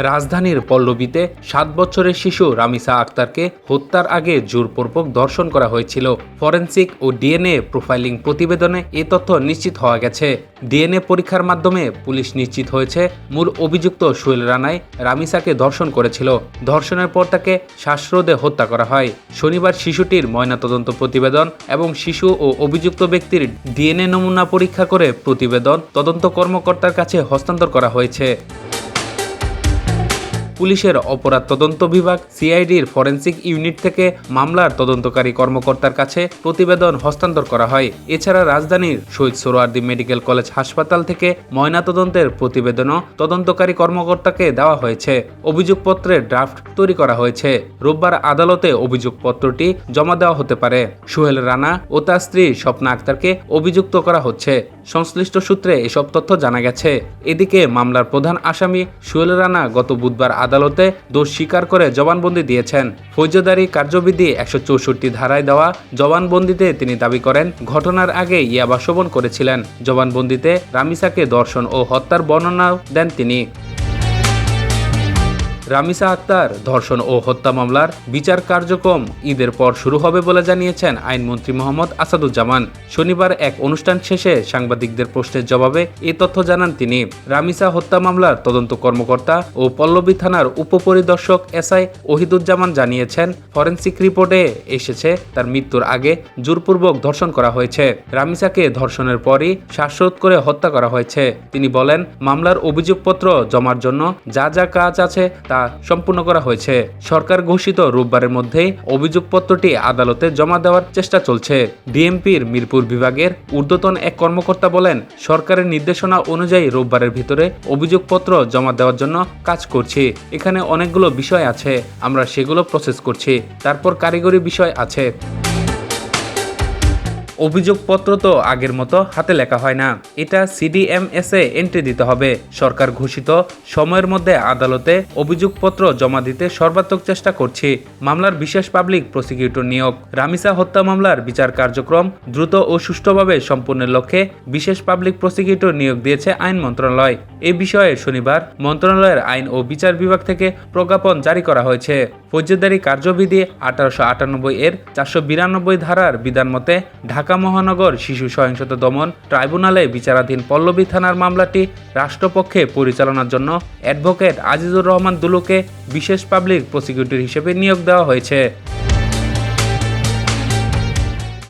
রাজধানীর পল্লবীতে 7 বছরের শিশু রামিসা আক্তারকে হত্যার আগে জোরপূর্বক ধর্ষণ করা হয়েছিল। ফরেনসিক ও ডিএনএ প্রোফাইলিং প্রতিবেদনে এ তথ্য নিশ্চিত হওয়া গেছে। ডিএনএ পরীক্ষার মাধ্যমে পুলিশ নিশ্চিত হয়েছে মূল অভিযুক্ত সোহেল রানাই রামিসাকে ধর্ষণ করেছিল। ধর্ষণের পর তাকে শ্বাসরোধে হত্যা করা হয়। শনিবার শিশুটির ময়নাতদন্ত প্রতিবেদন এবং শিশু ও অভিযুক্ত ব্যক্তির ডিএনএ নমুনা পরীক্ষা করে প্রতিবেদন তদন্ত কর্মকর্তার কাছে হস্তান্তর করা হয়েছে। পুলিশের অপরাধ তদন্ত বিভাগ সিআইডির ফরেনসিক ইউনিট থেকে মামলার তদন্তকারী কর্মকর্তার কাছে প্রতিবেদন হস্তান্তর করা হয়। এছাড়া রাজধানীর শহীদ সোহরাওয়ার্দী মেডিকেল কলেজ হাসপাতাল থেকে ময়নাতদন্তের প্রতিবেদনও তদন্তকারী কর্মকর্তাকে দেওয়া হয়েছে। অভিযোগপত্রের ড্রাফট তৈরি করা হয়েছে। রোববার আদালতে অভিযোগপত্রটি জমা দেওয়া হতে পারে। সোহেল রানা ও তার স্ত্রী স্বপ্না আক্তারকে অভিযুক্ত করা হচ্ছে। সংশ্লিষ্ট সূত্রে এসব তথ্য জানা গেছে। এদিকে মামলার প্রধান আসামি সোহেল রানা গত বুধবার আদালতে দোষ স্বীকার করে জবানবন্দি দিয়েছেন। ফৌজদারি কার্যবিধি 164 ধারায় দেওয়া জবানবন্দিতে তিনি দাবি করেন ঘটনার আগে ইয়াবা সেবন করেছিলেন। জবানবন্দিতে রামিসাকে ধর্ষণ ও হত্যার বর্ণনাও দেন তিনি। রামিসা আক্তার ধর্ষণ ও হত্যা মামলার বিচার কার্যক্রম ঈদের পর শুরু হবে বলে জানিয়েছেন আইনমন্ত্রী মোহাম্মদ আসাদুজ্জামান। শনিবার এক অনুষ্ঠান শেষে সাংবাদিকদের প্রশ্নের জবাবে এই তথ্য জানান তিনি। রামিসা হত্যা মামলার তদন্ত কর্মকর্তা ও পল্লবী থানার উপপরিদর্শক এসআই ওহিদুজ্জামান জানিয়েছেন ফরেনসিক রিপোর্টে এসেছে তার মৃত্যুর আগে জোরপূর্বক ধর্ষণ করা হয়েছে। রামিসাকে ধর্ষণের পরই শ্বাসরোধ করে হত্যা করা হয়েছে। তিনি বলেন মামলার অভিযোগপত্র জমার জন্য যা যা কাজ আছে তা সম্পূর্ণ করা হয়েছে। সরকার ঘোষিত রোববারের মধ্যেই অভিযোগপত্রটি আদালতে জমা দেওয়ার চেষ্টা চলছে। ডিএমপির মিরপুর বিভাগের ঊর্ধ্বতন এক কর্মকর্তা বলেন সরকারের নির্দেশনা অনুযায়ী রোববারের ভিতরে অভিযোগপত্র জমা দেওয়ার জন্য কাজ করছি। এখানে অনেকগুলো বিষয় আছে, আমরা সেগুলো প্রসেস করছি। তারপর কারিগরি বিষয় আছে। অভিযোগপত্র তো আগের মতো হাতে লেখা হয় না, এটা সিডিএমএসে এন্ট্রি দিতে হবে। সরকার ঘোষিত সময়ের মধ্যে আদালতে অভিযোগপত্র জমা দিতে সর্বাত্মক চেষ্টা করছি। মামলার বিশেষ পাবলিক প্রসিকিউটর নিয়োগ। রামিসা হত্যা মামলার বিচার কার্যক্রম দ্রুত ও সুষ্ঠুভাবে সম্পন্নের লক্ষ্যে বিশেষ পাবলিক প্রসিকিউটর নিয়োগ দিয়েছে আইন মন্ত্রণালয়। এ বিষয়ে শনিবার মন্ত্রণালয়ের আইন ও বিচার বিভাগ থেকে প্রজ্ঞাপন জারি করা হয়েছে। ফৌজদারি কার্যবিধি 1898 এর 492 ধারার বিধান মতে ঢাকা মহানগর শিশু সহিংসতা দমন ট্রাইব্যুনালে বিচারাধীন পল্লবী থানার মামলাটি রাষ্ট্রপক্ষে পরিচালনার জন্য অ্যাডভোকেট আজিজুর রহমান দুলুকে বিশেষ পাবলিক প্রসিকিউটর হিসেবে নিয়োগ দেওয়া হয়েছে।